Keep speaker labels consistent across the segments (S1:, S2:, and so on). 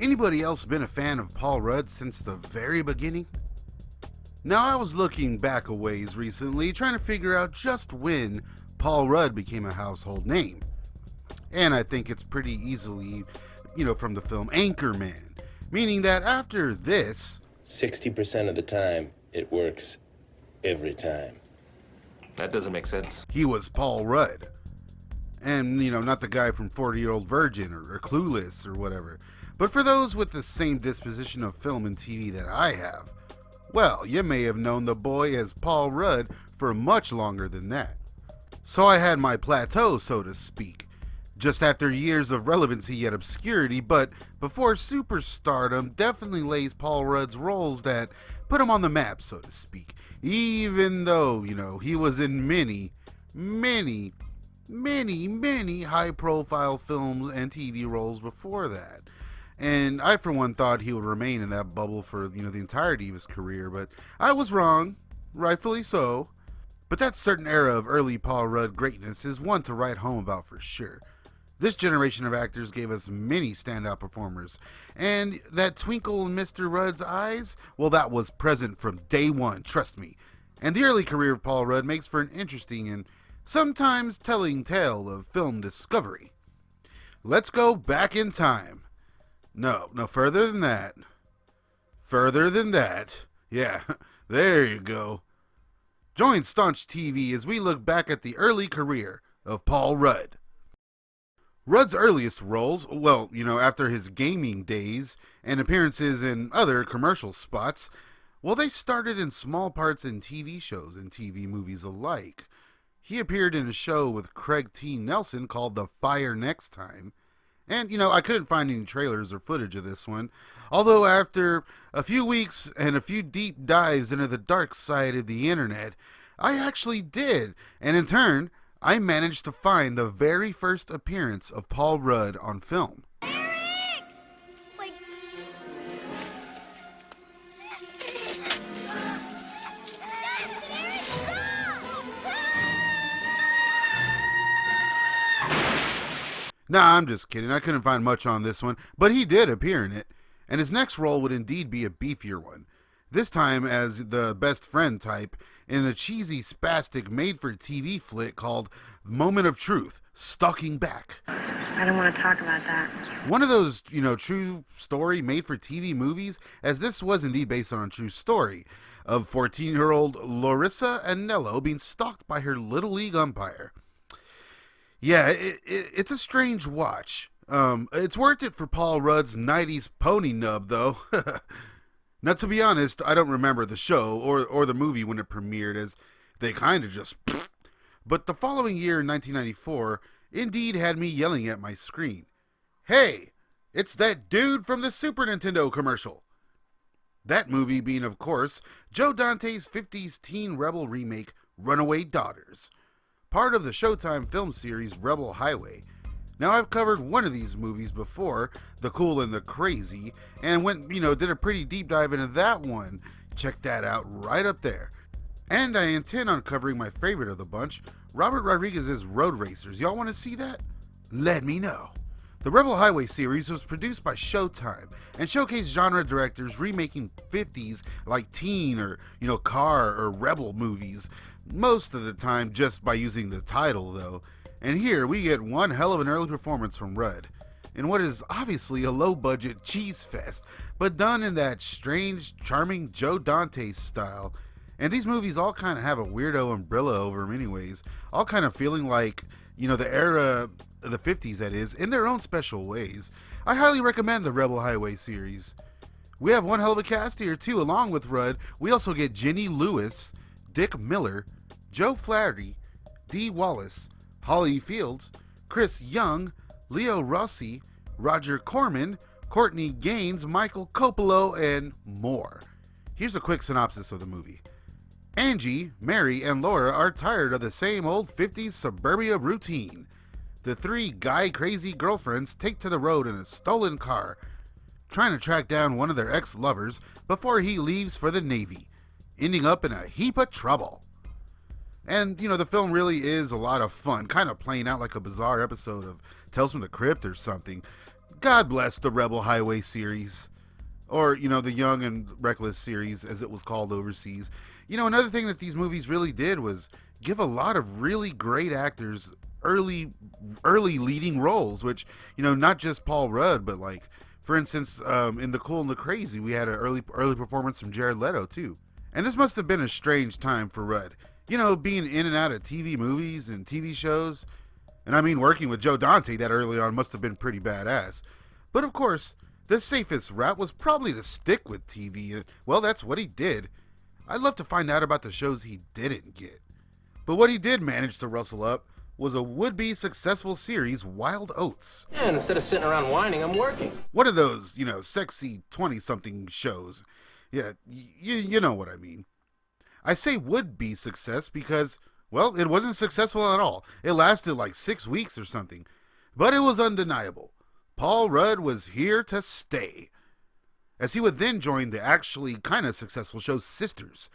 S1: Anybody else been a fan of Paul Rudd since the very beginning? Now, I was looking back a ways recently, trying to figure out just when Paul Rudd became a household name. And I think it's pretty easily, from the film Anchorman, meaning that after this,
S2: 60% of the time, it works every time.
S3: That doesn't make sense.
S1: he was Paul Rudd. And, not the guy from 40-Year-Old Virgin or Clueless or whatever. But for those with the same disposition of film and TV that I have, well, you may have known the boy as Paul Rudd for much longer than that. So I had my plateau, so to speak, just after years of relevancy yet obscurity, but before superstardom definitely lays Paul Rudd's roles that put him on the map, so to speak, even though, he was in many high-profile films and TV roles before that. And I, for one, thought he would remain in that bubble for, the entirety of his career, but I was wrong, rightfully so. But that certain era of early Paul Rudd greatness is one to write home about for sure. This generation of actors gave us many standout performers, and that twinkle in Mr. Rudd's eyes, well, that was present from day one, trust me. And the early career of Paul Rudd makes for an interesting and sometimes telling tale of film discovery. Let's go back in time. No, further than that. Yeah, there you go. Join Staunch TV as we look back at the early career of Paul Rudd. Rudd's earliest roles, after his gaming days and appearances in other commercial spots, they started in small parts in TV shows and TV movies alike. He appeared in a show with Craig T. Nelson called The Fire Next Time. And, I couldn't find any trailers or footage of this one. Although after a few weeks and a few deep dives into the dark side of the internet, I actually did. And in turn, I managed to find the very first appearance of Paul Rudd on film. Nah, I'm just kidding. I couldn't find much on this one, but he did appear in it, and his next role would indeed be a beefier one. This time as the best friend type in the cheesy, spastic, made-for-TV flick called Moment of Truth, Stalking Back.
S4: I don't want to talk about that.
S1: One of those, true story made-for-TV movies, as this was indeed based on a true story, of 14-year-old Larissa Anello being stalked by her Little League umpire. Yeah, it's a strange watch. It's worth it for Paul Rudd's 90s pony nub, though. Now, to be honest, I don't remember the show or the movie when it premiered, as they kind of just... But the following year, in 1994, indeed had me yelling at my screen, "Hey, it's that dude from the Super Nintendo commercial!" That movie being, of course, Joe Dante's 50s teen rebel remake, Runaway Daughters, part of the Showtime film series Rebel Highway. Now, I've covered one of these movies before, The Cool and the Crazy, and did a pretty deep dive into that one. Check that out right up there. And I intend on covering my favorite of the bunch, Robert Rodriguez's Road Racers. Y'all want to see that? Let me know. The Rebel Highway series was produced by Showtime and showcased genre directors remaking 50s like teen or, car or rebel movies, most of the time just by using the title though. And here we get one hell of an early performance from Rudd in what is obviously a low-budget cheese fest, but done in that strange, charming Joe Dante style. And these movies all kind of have a weirdo umbrella over them anyways, all kind of feeling like, the era of the 50s, that is, in their own special ways. I highly recommend the Rebel Highway series. We have one hell of a cast here too. Along with Rudd, we also get Jenny Lewis, Dick Miller, Joe Flaherty, Dee Wallace, Holly Fields, Chris Young, Leo Rossi, Roger Corman, Courtney Gaines, Michael Coppola, and more. Here's a quick synopsis of the movie. Angie, Mary, and Laura are tired of the same old 50s suburbia routine. The three guy-crazy girlfriends take to the road in a stolen car, trying to track down one of their ex-lovers before he leaves for the Navy, ending up in a heap of trouble. And, the film really is a lot of fun, kind of playing out like a bizarre episode of Tales from the Crypt or something. God bless the Rebel Highway series. Or, the Young and Reckless series, as it was called overseas. Another thing that these movies really did was give a lot of really great actors early leading roles, which, not just Paul Rudd, but like, for instance, in The Cool and the Crazy, we had an early performance from Jared Leto, too. And this must have been a strange time for Rudd. Being in and out of TV movies and TV shows. And I mean, working with Joe Dante that early on must have been pretty badass. But of course, the safest route was probably to stick with TV, and well, that's what he did. I'd love to find out about the shows he didn't get. But what he did manage to rustle up was a would-be successful series, Wild Oats.
S3: Yeah, and instead of sitting around whining, I'm working.
S1: One of those, sexy 20-something shows. Yeah, you know what I mean. I say would-be success because, well, it wasn't successful at all. It lasted like 6 weeks or something. But it was undeniable. Paul Rudd was here to stay, as he would then join the actually kind of successful show Sisters.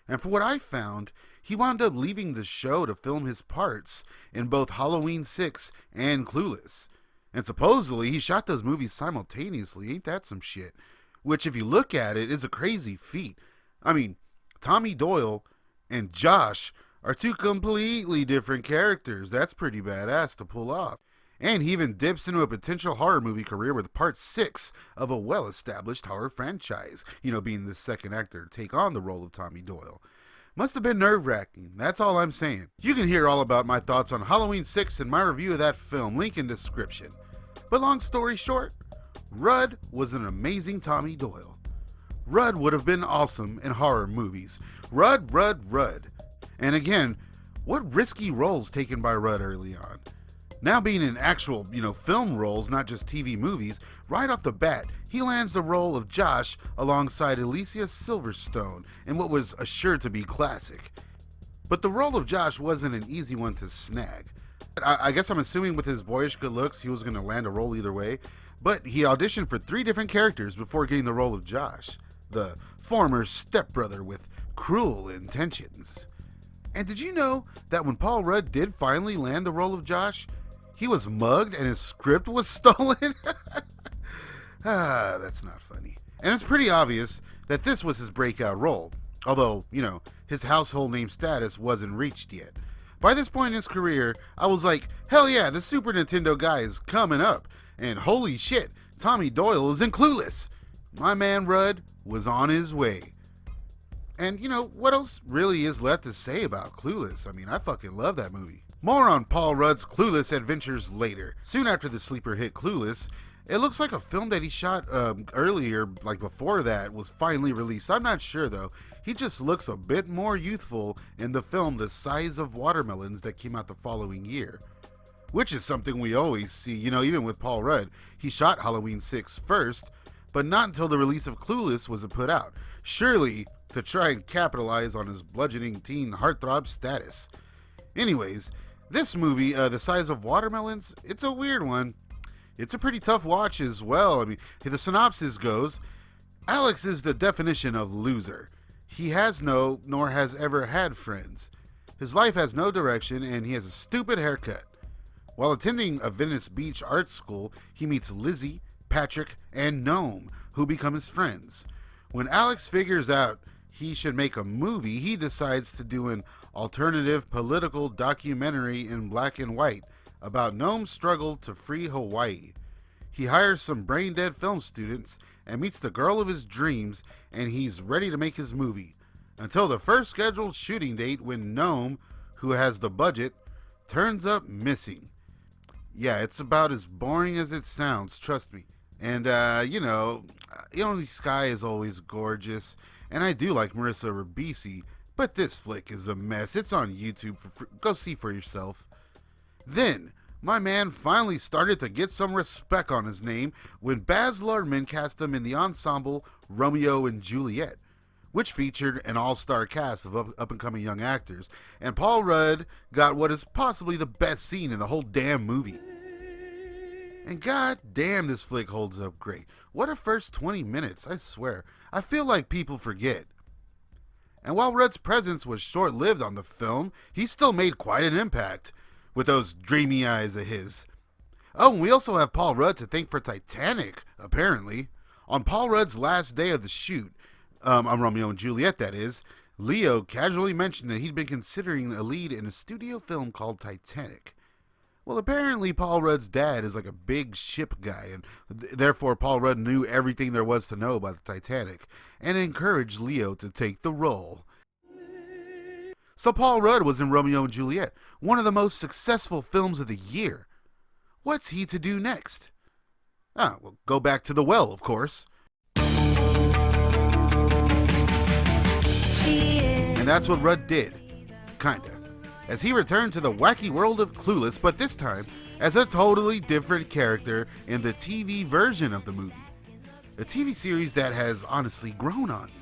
S1: And for what I found, he wound up leaving the show to film his parts in both Halloween 6 and Clueless. And supposedly he shot those movies simultaneously. Ain't that some shit? Which, if you look at it, is a crazy feat. I mean, Tommy Doyle and Josh are two completely different characters. That's pretty badass to pull off. And he even dips into a potential horror movie career with part 6 of a well-established horror franchise, being the second actor to take on the role of Tommy Doyle. Must have been nerve-wracking, that's all I'm saying. You can hear all about my thoughts on Halloween 6 and my review of that film, link in description. But long story short, Rudd was an amazing Tommy Doyle. Rudd would have been awesome in horror movies. Rudd. And again, what risky roles taken by Rudd early on. Now being in actual, film roles, not just TV movies, right off the bat, he lands the role of Josh alongside Alicia Silverstone in what was assured to be classic. But the role of Josh wasn't an easy one to snag. I guess I'm assuming with his boyish good looks, he was going to land a role either way, but he auditioned for 3 different characters before getting the role of Josh, the former stepbrother with cruel intentions. And did you know that when Paul Rudd did finally land the role of Josh, he was mugged and his script was stolen? That's not funny. And it's pretty obvious that this was his breakout role. Although, his household name status wasn't reached yet. By this point in his career, I was like, hell yeah, the Super Nintendo guy is coming up. And holy shit, Tommy Doyle is in Clueless. My man Rudd was on his way. And, what else really is left to say about Clueless? I mean, I fucking love that movie. More on Paul Rudd's Clueless adventures later. Soon after the sleeper hit Clueless, it looks like a film that he shot earlier, like before that, was finally released. I'm not sure though. He just looks a bit more youthful in the film The Size of Watermelons that came out the following year. Which is something we always see, even with Paul Rudd. He shot Halloween 6 first, but not until the release of Clueless was it put out. Surely to try and capitalize on his bludgeoning teen heartthrob status. Anyways, this movie, The Size of Watermelons, it's a weird one. It's a pretty tough watch as well. I mean, the synopsis goes, Alex is the definition of loser. He has no, nor has ever had friends. His life has no direction, and he has a stupid haircut. While attending a Venice Beach art school, he meets Lizzie, Patrick, and Gnome, who become his friends. When Alex figures out he should make a movie, he decides to do an alternative political documentary in black and white about Gnome's struggle to free Hawaii. He hires some brain-dead film students and meets the girl of his dreams, and he's ready to make his movie. Until the first scheduled shooting date when Gnome, who has the budget, turns up missing. Yeah, it's about as boring as it sounds, trust me. And, Sky is always gorgeous, and I do like Marissa Ribisi, but this flick is a mess. It's on YouTube. Go see for yourself. Then, my man finally started to get some respect on his name when Baz Luhrmann cast him in the ensemble Romeo and Juliet, which featured an all-star cast of up-and-coming young actors, and Paul Rudd got what is possibly the best scene in the whole damn movie. And god damn, this flick holds up great. What a first 20 minutes, I swear. I feel like people forget. And while Rudd's presence was short-lived on the film, he still made quite an impact with those dreamy eyes of his. Oh, and we also have Paul Rudd to thank for Titanic, apparently. On Paul Rudd's last day of the shoot, on Romeo and Juliet, that is, Leo casually mentioned that he'd been considering a lead in a studio film called Titanic. Well, apparently Paul Rudd's dad is like a big ship guy, and therefore Paul Rudd knew everything there was to know about the Titanic, and encouraged Leo to take the role. So Paul Rudd was in Romeo and Juliet, one of the most successful films of the year. What's he to do next? Well, go back to the well, of course. And that's what Rudd did. Kinda. As he returned to the wacky world of Clueless, but this time as a totally different character in the TV version of the movie. A TV series that has honestly grown on me.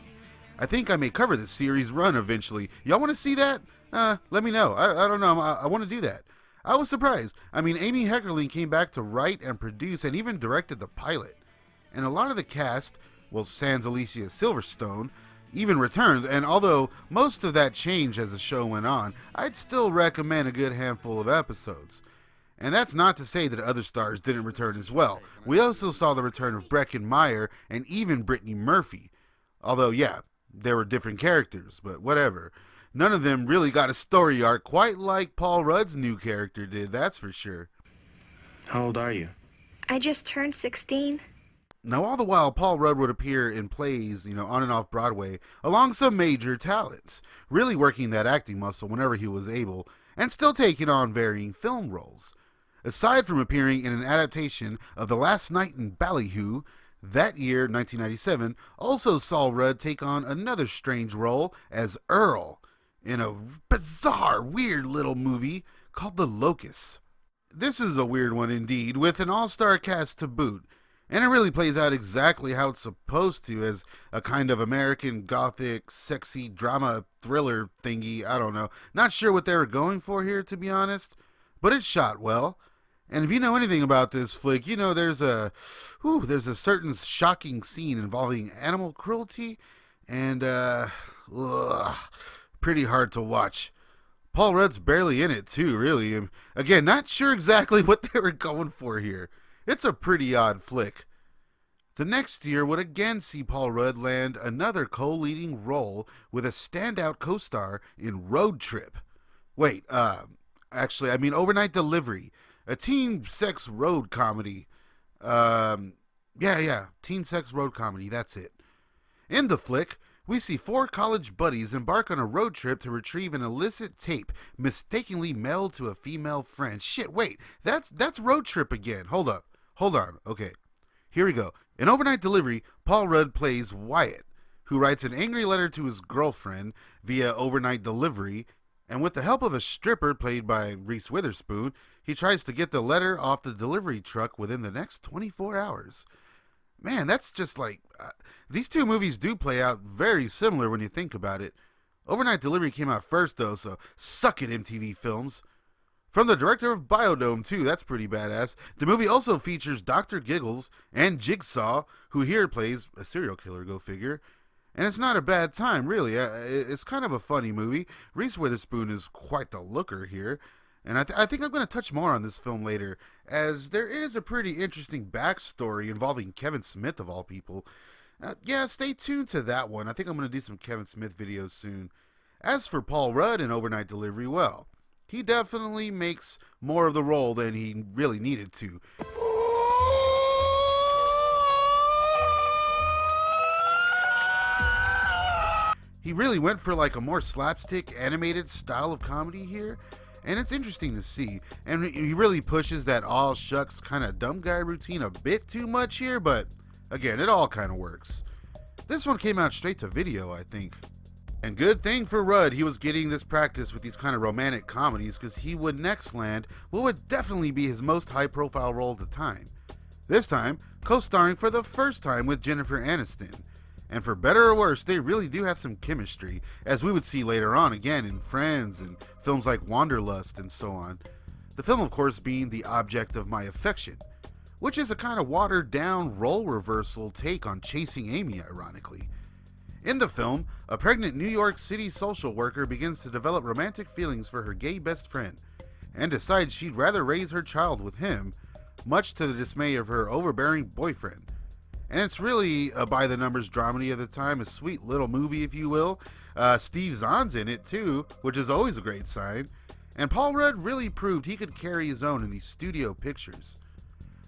S1: I think I may cover this series run eventually. Y'all want to see that? Let me know. I don't know. I want to do that. I was surprised. I mean, Amy Heckerling came back to write and produce and even directed the pilot. And a lot of the cast, well, sans Alicia Silverstone, even returned. And although most of that changed as the show went on, I'd still recommend a good handful of episodes. And that's not to say that other stars didn't return as well. We also saw the return of Breckin Meyer and even Brittany Murphy. Although, yeah, they were different characters, but whatever. None of them really got a story arc quite like Paul Rudd's new character did, that's for sure.
S3: How old are you?
S4: I just turned 16.
S1: Now, all the while, Paul Rudd would appear in plays, on and off Broadway, along some major talents, really working that acting muscle whenever he was able, and still taking on varying film roles. Aside from appearing in an adaptation of The Last Night in Ballyhoo, that year, 1997, also saw Rudd take on another strange role as Earl in a bizarre, weird little movie called The Locusts. This is a weird one indeed, with an all-star cast to boot, and it really plays out exactly how it's supposed to, as a kind of American Gothic, sexy drama thriller thingy. I don't know. Not sure what they were going for here, to be honest, but it's shot well. And if you know anything about this flick, there's a certain shocking scene involving animal cruelty, and pretty hard to watch. Paul Rudd's barely in it too, really. Again, not sure exactly what they were going for here. It's a pretty odd flick. The next year would again see Paul Rudd land another co-leading role with a standout co-star in Road Trip. Overnight Delivery, a teen sex road comedy. Teen sex road comedy, that's it. In the flick, we see four college buddies embark on a road trip to retrieve an illicit tape mistakenly mailed to a female friend. Shit, wait, that's Road Trip again. Hold on, okay. Here we go. In Overnight Delivery, Paul Rudd plays Wyatt, who writes an angry letter to his girlfriend via overnight delivery, and with the help of a stripper played by Reese Witherspoon, he tries to get the letter off the delivery truck within the next 24 hours. Man, that's just like... these two movies do play out very similar when you think about it. Overnight Delivery came out first, though, so suck it, MTV Films. From the director of Biodome, too, that's pretty badass. The movie also features Dr. Giggles and Jigsaw, who here plays a serial killer, go figure. And it's not a bad time, really. It's kind of a funny movie. Reese Witherspoon is quite the looker here. And I think I'm going to touch more on this film later, as there is a pretty interesting backstory involving Kevin Smith, of all people. Stay tuned to that one. I think I'm going to do some Kevin Smith videos soon. As for Paul Rudd in Overnight Delivery, well, he definitely makes more of the role than he really needed to. He really went for like a more slapstick animated style of comedy here, and it's interesting to see. And he really pushes that all shucks kind of dumb guy routine a bit too much here, but again, it all kind of works. This one came out straight to video, I think. And good thing for Rudd, he was getting this practice with these kind of romantic comedies, because he would next land what would definitely be his most high-profile role at the time. This time, co-starring for the first time with Jennifer Aniston. And for better or worse, they really do have some chemistry, as we would see later on again in Friends and films like Wanderlust and so on. The film, of course, being The Object of My Affection, which is a kind of watered-down role reversal take on Chasing Amy, ironically. In the film, a pregnant New York City social worker begins to develop romantic feelings for her gay best friend, and decides she'd rather raise her child with him, much to the dismay of her overbearing boyfriend. And it's really a by-the-numbers dramedy of the time, a sweet little movie, if you will. Steve Zahn's in it, too, which is always a great sign. And Paul Rudd really proved he could carry his own in these studio pictures.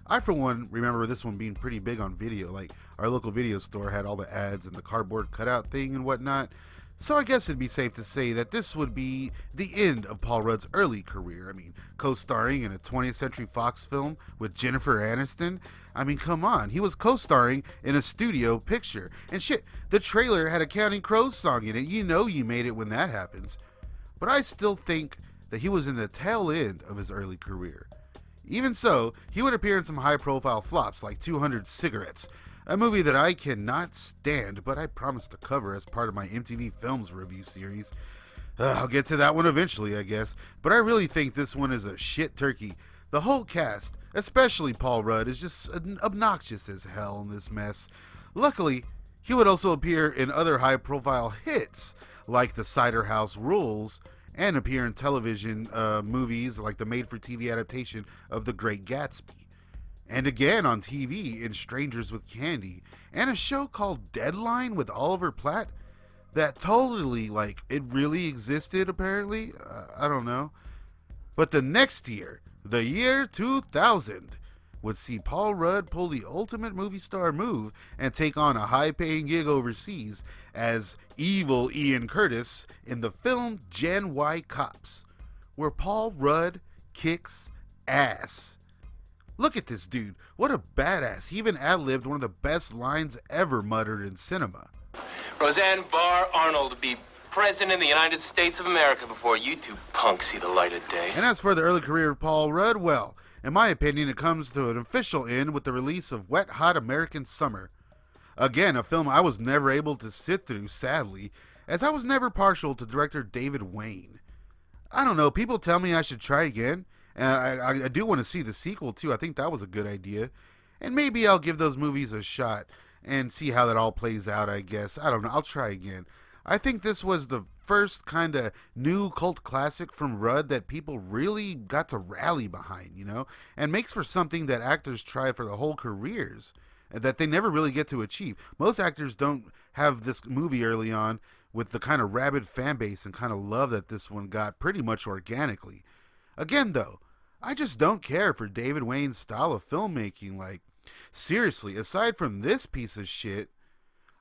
S1: I, for one, remember this one being pretty big on video. Like, our local video store had all the ads and the cardboard cutout thing and whatnot. So I guess it'd be safe to say that this would be the end of Paul Rudd's early career. I mean, co-starring in a 20th Century Fox film with Jennifer Aniston. I mean, come on. He was co-starring in a studio picture. And shit, the trailer had a Counting Crows song in it. You know you made it when that happens. But I still think that he was in the tail end of his early career. Even so, he would appear in some high-profile flops like 200 Cigarettes, a movie that I cannot stand, but I promise to cover as part of my MTV Films review series. I'll get to that one eventually, I guess, but I really think this one is a shit turkey. The whole cast, especially Paul Rudd, is just obnoxious as hell in this mess. Luckily, he would also appear in other high-profile hits, like The Cider House Rules, and appear in television movies like the made-for-TV adaptation of The Great Gatsby. And again on TV in Strangers with Candy, and a show called Deadline with Oliver Platt that totally, like, it really existed apparently. I don't know. But the next year, the year 2000, would see Paul Rudd pull the ultimate movie star move and take on a high-paying gig overseas as evil Ian Curtis in the film Gen Y Cops, where Paul Rudd kicks ass. Look at this dude. What a badass. He even ad-libbed one of the best lines ever muttered in cinema.
S5: Roseanne Barr Arnold to be president of the United States of America before you two punks see the light of day.
S1: And as for the early career of Paul Rudd, well, in my opinion, it comes to an official end with the release of Wet Hot American Summer. Again, a film I was never able to sit through, sadly, as I was never partial to director David Wayne. I don't know, people tell me I should try again. I do want to see the sequel, too. I think that was a good idea. And maybe I'll give those movies a shot and see how that all plays out, I guess. I don't know. I'll try again. I think this was the first kind of new cult classic from Rudd that people really got to rally behind, you know? And makes for something that actors try for their whole careers that they never really get to achieve. Most actors don't have this movie early on with the kind of rabid fan base and kind of love that this one got pretty much organically. Again, though, I just don't care for David Wayne's style of filmmaking. Like, seriously, aside from this piece of shit,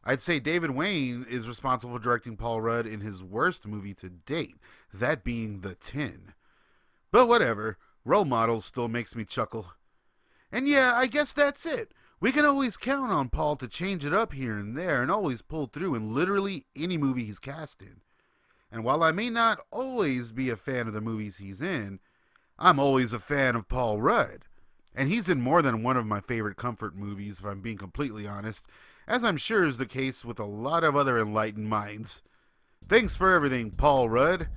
S1: I'd say David Wayne is responsible for directing Paul Rudd in his worst movie to date, that being The Tin. But whatever, Role Models still makes me chuckle. And yeah, I guess that's it. We can always count on Paul to change it up here and there and always pull through in literally any movie he's cast in. And while I may not always be a fan of the movies he's in, I'm always a fan of Paul Rudd. And he's in more than one of my favorite comfort movies, if I'm being completely honest, as I'm sure is the case with a lot of other enlightened minds. Thanks for everything, Paul Rudd.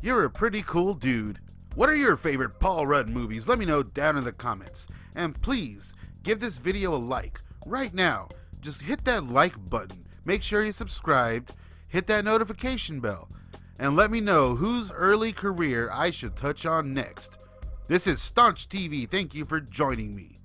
S1: You're a pretty cool dude. What are your favorite Paul Rudd movies? Let me know down in the comments. And please, give this video a like. Right now, just hit that like button. Make sure you're subscribed. Hit that notification bell. And let me know whose early career I should touch on next. This is Staunch TV. Thank you for joining me.